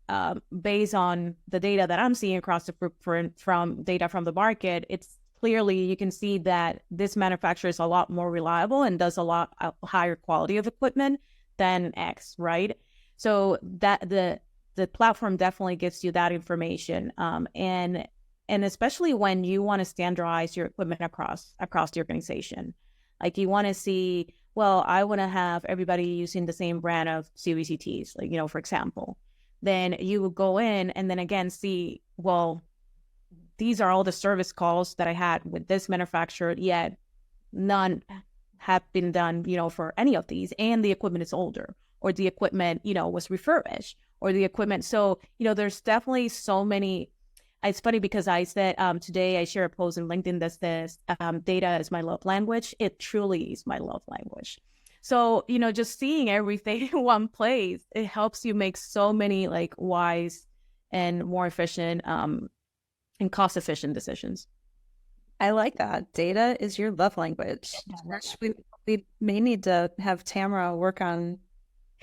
based on the data that I'm seeing across the footprint from data from the market, it's clearly you can see that this manufacturer is a lot more reliable and does a lot higher quality of equipment than X, right? So that the platform definitely gives you that information, and especially when you want to standardize your equipment across the organization, you want to see, well, I want to have everybody using the same brand of CBCTs, for example. Then you will go in and then again see, well, these are all the service calls that I had with this manufacturer, yet none have been done, for any of these. And the equipment is older, or the equipment, was refurbished, or the equipment. So, there's definitely so many. It's funny because I said today I share a post on LinkedIn that says data is my love language. It truly is my love language. So, just seeing everything in one place, it helps you make so many wise and more efficient and cost-efficient decisions. I like that. Data is your love language. We may need to have Tamara work on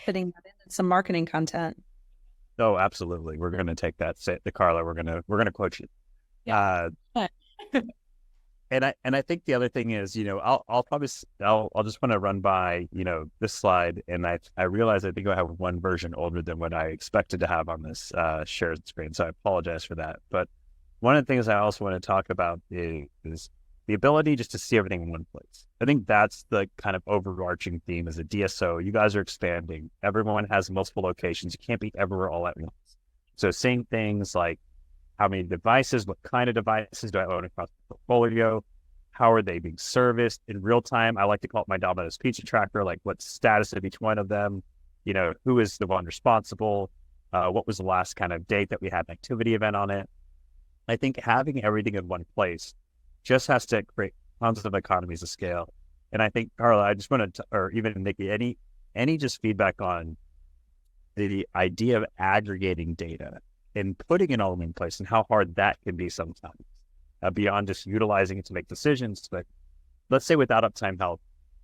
putting that in some marketing content. Oh, absolutely. We're going to take that. Say to Carla, we're going to quote you. Yeah. And I think the other thing is, I'll just want to run by, this slide, and I realize I think I have one version older than what I expected to have on this shared screen, so I apologize for that. But one of the things I also want to talk about is the ability just to see everything in one place. I think that's the kind of overarching theme as a DSO. You guys are expanding. Everyone has multiple locations. You can't be everywhere all at once. So seeing things like how many devices, what kind of devices do I own across the portfolio? How are they being serviced in real time? I like to call it my Domino's pizza tracker, like what's the status of each one of them? Who is the one responsible? What was the last kind of date that we had an activity event on it? I think having everything in one place just has to create tons of economies of scale. And I think, Carla, I just wanted to, or even Nikki, any just feedback on the idea of aggregating data and putting it all in one place and how hard that can be sometimes, beyond just utilizing it to make decisions. But let's say without Uptime Health,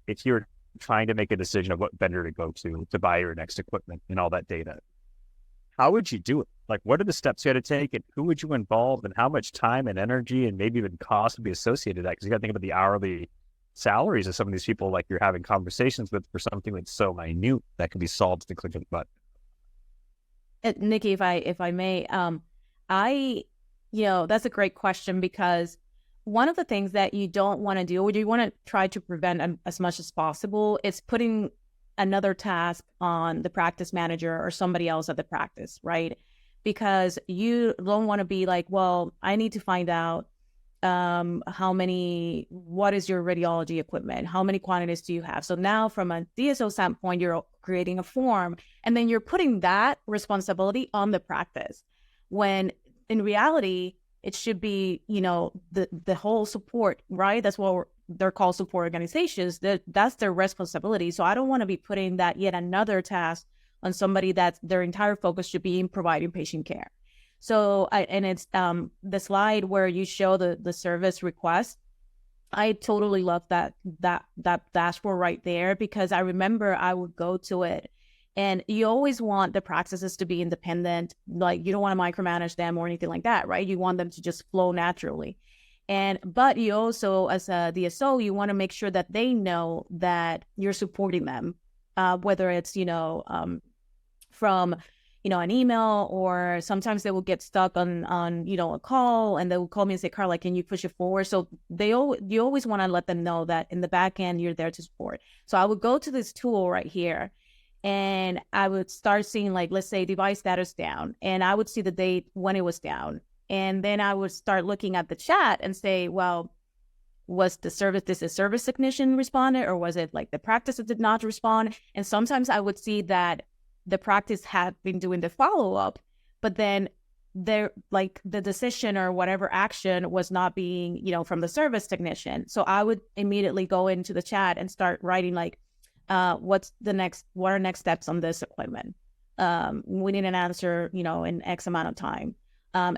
if you're trying to make a decision of what vendor to go to buy your next equipment and all that data, how would you do it? Like, what are the steps you had to take, and who would you involve, and how much time and energy and maybe even cost would be associated with that? Because you got to think about the hourly salaries of some of these people, like you're having conversations with, for something that's so minute that can be solved with the click of the button. Nikki, if I may, that's a great question, because one of the things that you don't want to do, or you want to try to prevent as much as possible, is putting another task on the practice manager or somebody else at the practice, right? Because you don't want to be like, well, I need to find out what is your radiology equipment? How many quantities do you have? So now from a DSO standpoint, you're creating a form, and then you're putting that responsibility on the practice, when in reality, it should be, the whole support, right? That's what they're called, support organizations. That's their responsibility. So I don't want to be putting that yet another task on somebody that their entire focus should be in providing patient care. So it's the slide where you show the service request. I totally love that dashboard right there, because I remember I would go to it, and you always want the practices to be independent. Like, you don't want to micromanage them or anything like that, right? You want them to just flow naturally. But you also, as a DSO, you want to make sure that they know that you're supporting them, whether it's, from, an email, or sometimes they will get stuck on a call, and they will call me and say, Carla, can you push it forward? So you always want to let them know that in the back end, you're there to support. So I would go to this tool right here, and I would start seeing, like, let's say device status down, and I would see the date when it was down. And then I would start looking at the chat and say, well, was the service technician responded, or was it like the practice that did not respond? And sometimes I would see that the practice had been doing the follow-up, but then the decision or whatever action was not being, from the service technician. So I would immediately go into the chat and start writing, like, what are next steps on this equipment? We need an answer, in X amount of time.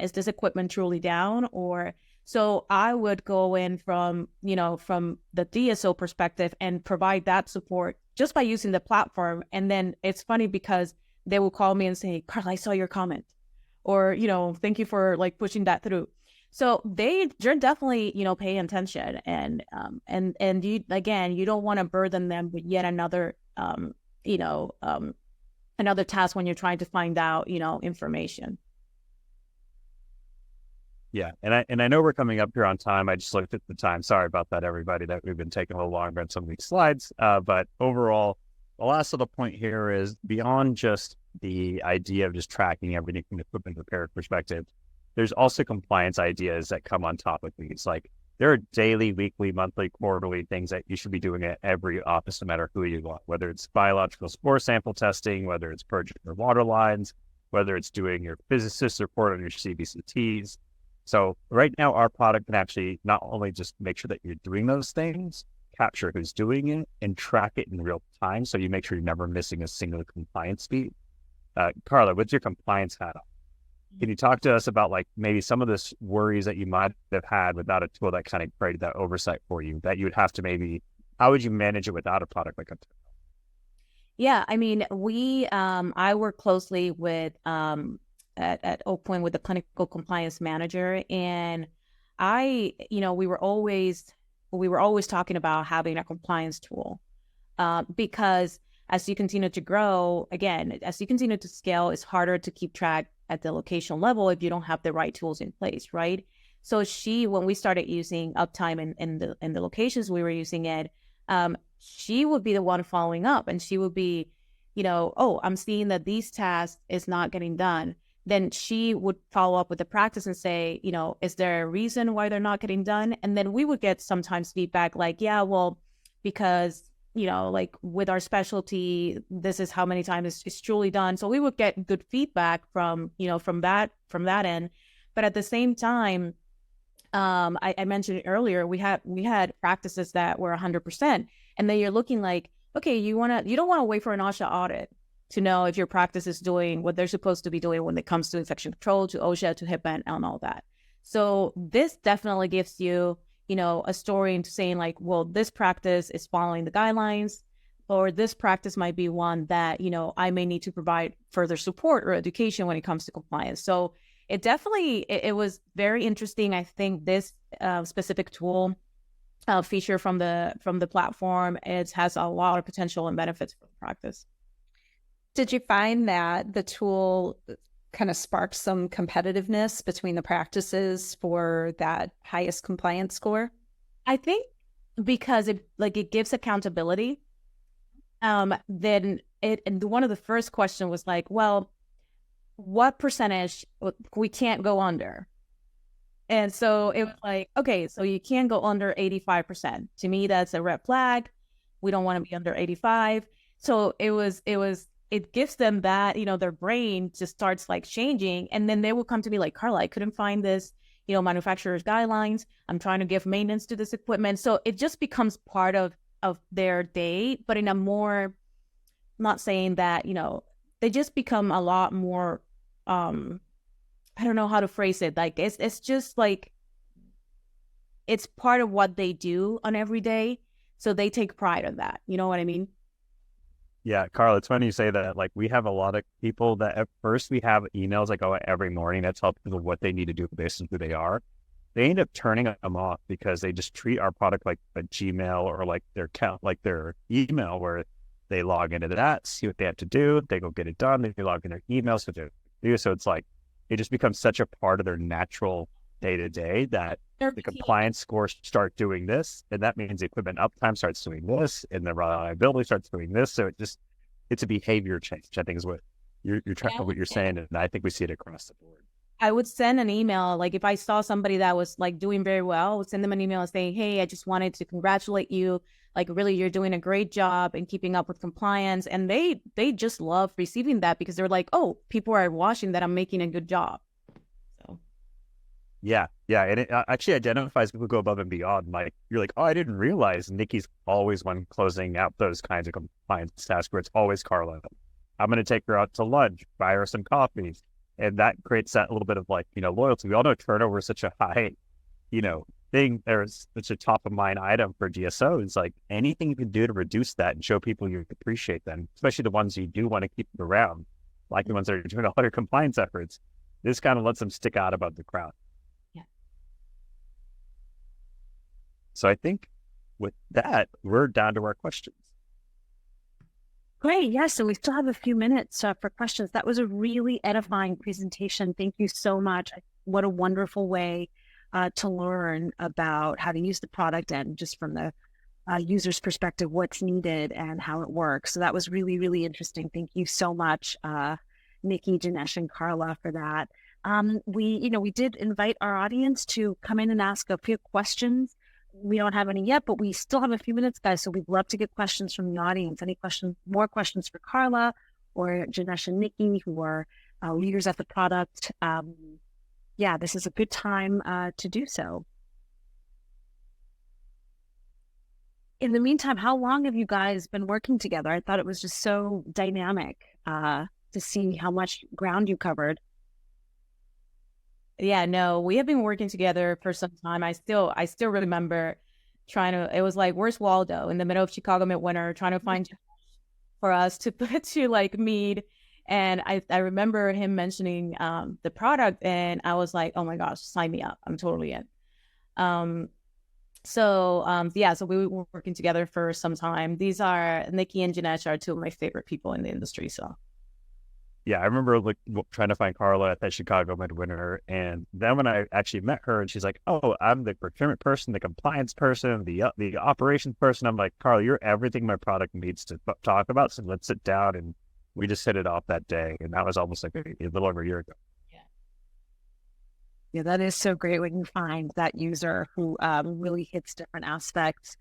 Is this equipment truly down? Or so I would go in from the DSO perspective and provide that support just by using the platform. And then it's funny, because they will call me and say, Carla, I saw your comment, or, thank you for pushing that through. So you're definitely, paying attention, and you don't want to burden them with yet another, another task when you're trying to find out, information. Yeah. And I know we're coming up here on time. I just looked at the time. Sorry about that, everybody, that we've been taking a little longer on some of these slides. But overall, the last little point here is, beyond just the idea of just tracking everything from the equipment repair perspective, there's also compliance ideas that come on top of these. Like, there are daily, weekly, monthly, quarterly things that you should be doing at every office, no matter who you are, whether it's biological spore sample testing, whether it's purging your water lines, whether it's doing your physicist report on your CBCTs. So right now, our product can actually not only just make sure that you're doing those things, capture who's doing it, and track it in real time, so you make sure you're never missing a single compliance beat. Carla, what's your compliance hat on? Can you talk to us about like maybe some of the worries that you might have had without a tool that kind of created that oversight for you that you would have to maybe, how would you manage it without a product like a tool? Yeah, I mean, I work closely with at Oak Point with the clinical compliance manager, and we were always talking about having a compliance tool, because as you continue to grow, again, as you continue to scale, it's harder to keep track at the location level if you don't have the right tools in place, right? So when we started using Uptime in the locations we were using it, she would be the one following up, and she would be, oh, I'm seeing that these tasks is not getting done. Then she would follow up with the practice and say, is there a reason why they're not getting done? And then we would get sometimes feedback like, yeah, well, because, like with our specialty, this is how many times it's truly done. So we would get good feedback from that end. But at the same time, I mentioned earlier, we had practices that were 100%, and then you're looking like, okay, you don't want to wait for an OSHA audit to know if your practice is doing what they're supposed to be doing when it comes to infection control, to OSHA, to HIPAA, and all that. So this definitely gives you, a story into saying like, well, this practice is following the guidelines, or this practice might be one that, I may need to provide further support or education when it comes to compliance. So it definitely, it was very interesting. I think this specific tool feature from the platform, it has a lot of potential and benefits for the practice. Did you find that the tool kind of sparked some competitiveness between the practices for that highest compliance score? I think because it gives accountability. Then and one of the first questions was like, well, what percentage we can't go under? And so it was like, okay, so you can't go under 85%. To me, that's a red flag. We don't want to be under 85. So it gives them that, their brain just starts like changing. And then they will come to me like, Carla, I couldn't find this, manufacturer's guidelines. I'm trying to give maintenance to this equipment. So it just becomes part of their day, but in a more, I'm not saying that, they just become a lot more, I don't know how to phrase it. Like, it's just like, it's part of what they do on every day. So they take pride in that. You know what I mean? Yeah, Carl, it's funny you say that. Like, we have a lot of people that at first we have emails that go out every morning that tell people what they need to do based on who they are. They end up turning them off because they just treat our product like a Gmail or like their account, like their email, where they log into that, see what they have to do, they go get it done, they log in their emails, what they do. So it's like, it just becomes such a part of their natural day-to-day that the compliance scores start doing this, and that means the equipment uptime starts doing this, and the reliability starts doing this. So it's a behavior change, I think is what you're trying, what you're saying, and I think we see it across the board. I would send an email, like if I saw somebody that was like doing very well, I would send them an email saying, hey, I just wanted to congratulate you. Like, really, you're doing a great job in keeping up with compliance. And they just love receiving that because they're like, oh, people are watching that I'm making a good job. So. Yeah. And it actually identifies people who go above and beyond. Like, you're like, oh, I didn't realize Nikki's always one closing out those kinds of compliance tasks where it's always Carla. I'm going to take her out to lunch, buy her some coffees. And that creates that little bit of like, loyalty. We all know turnover is such a high, thing. There's such a top of mind item for DSOs. Like, anything you can do to reduce that and show people you appreciate them, especially the ones you do want to keep around, like the ones that are doing all your compliance efforts. This kind of lets them stick out above the crowd. Yeah. So I think with that, we're down to our questions. Great. Yes. So we still have a few minutes for questions. That was a really edifying presentation. Thank you so much. What a wonderful way to learn about how to use the product, and just from the user's perspective, what's needed and how it works. So that was really, really interesting. Thank you so much, Nikki, Janesh, and Carla, for that. We did invite our audience to come in and ask a few questions. We don't have any yet, but we still have a few minutes, guys. So we'd love to get questions from the audience. Any questions, more questions for Carla or Janesh and Nikki, who are leaders at the product? This is a good time to do so. In the meantime, how long have you guys been working together? I thought it was just so dynamic to see how much ground you covered. Yeah, no, we have been working together for some time. I still remember it was like, where's Waldo in the middle of Chicago midwinter, trying to find for us to to like meet. And I remember him mentioning the product, and I was like, oh my gosh, sign me up. I'm totally in. So we were working together for some time. These are Nikki and Janesh are two of my favorite people in the industry. So Yeah, I remember trying to find Carla at that Chicago midwinter, and then when I actually met her, and she's like, "Oh, I'm the procurement person, the compliance person, the operations person." I'm like, "Carla, you're everything my product needs to talk about. So let's sit down." And we just hit it off that day, and that was almost like a little over a year ago. Yeah, that is so great when you find that user who really hits different aspects.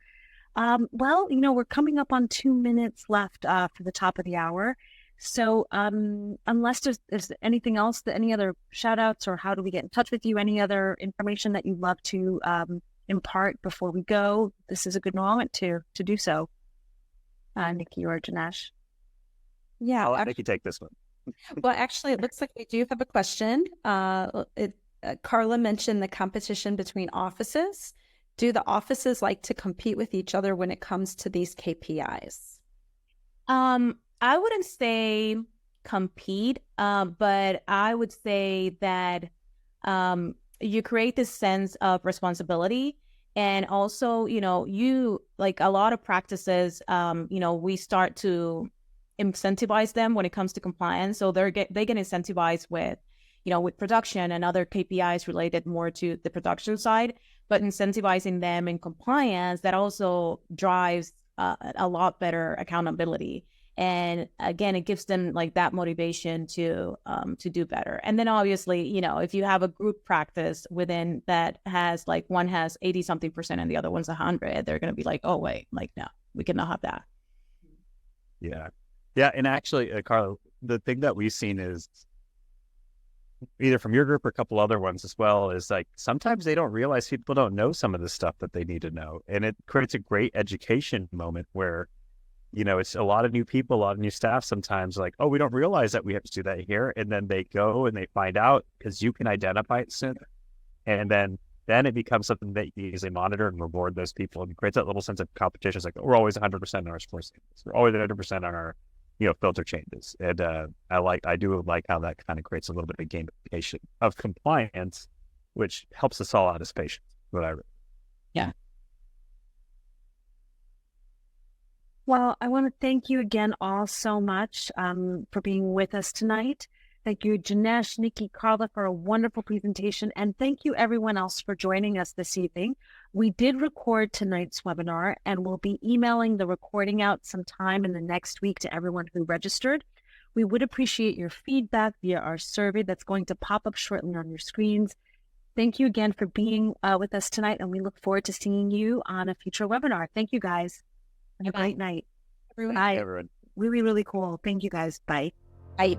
Well, we're coming up on 2 minutes left for the top of the hour. So unless there's anything else, any other shout outs, or how do we get in touch with you? Any other information that you'd love to impart before we go? This is a good moment to do so. Nikki or Janesh? Yeah. I'll let Nikki take this one. Well, actually, it looks like we do have a question. Carla mentioned the competition between offices. Do the offices like to compete with each other when it comes to these KPIs? I wouldn't say compete, but I would say that you create this sense of responsibility. And also, you like a lot of practices, we start to incentivize them when it comes to compliance. So they get incentivized with, with production and other KPIs related more to the production side, but incentivizing them in compliance, that also drives a lot better accountability. And again, it gives them like that motivation to do better. And then obviously, if you have a group practice within that has like one has 80-something% and the other one's 100, they're going to be like, oh wait, like no, we cannot have that. Yeah. And actually, Carla, the thing that we've seen is either from your group or a couple other ones as well, is like sometimes they don't realize people don't know some of the stuff that they need to know. And it creates a great education moment where, it's a lot of new people, a lot of new staff sometimes like, oh, we don't realize that we have to do that here. And then they go and they find out because you can identify it sooner. And then it becomes something that you easily monitor and reward those people, and creates that little sense of competition. It's like, we're always 100% on our score standards. We're always 100% on our, filter changes. And I do like how that kind of creates a little bit of gamification of compliance, which helps us all out as patients. Yeah. Well, I want to thank you again all so much for being with us tonight. Thank you, Janesh, Nikki, Carla, for a wonderful presentation. And thank you, everyone else, for joining us this evening. We did record tonight's webinar, and we'll be emailing the recording out sometime in the next week to everyone who registered. We would appreciate your feedback via our survey that's going to pop up shortly on your screens. Thank you again for being with us tonight, and we look forward to seeing you on a future webinar. Thank you, guys. Have a great night. Everyone. Bye. Everyone. Really, really cool. Thank you, guys. Bye. Bye.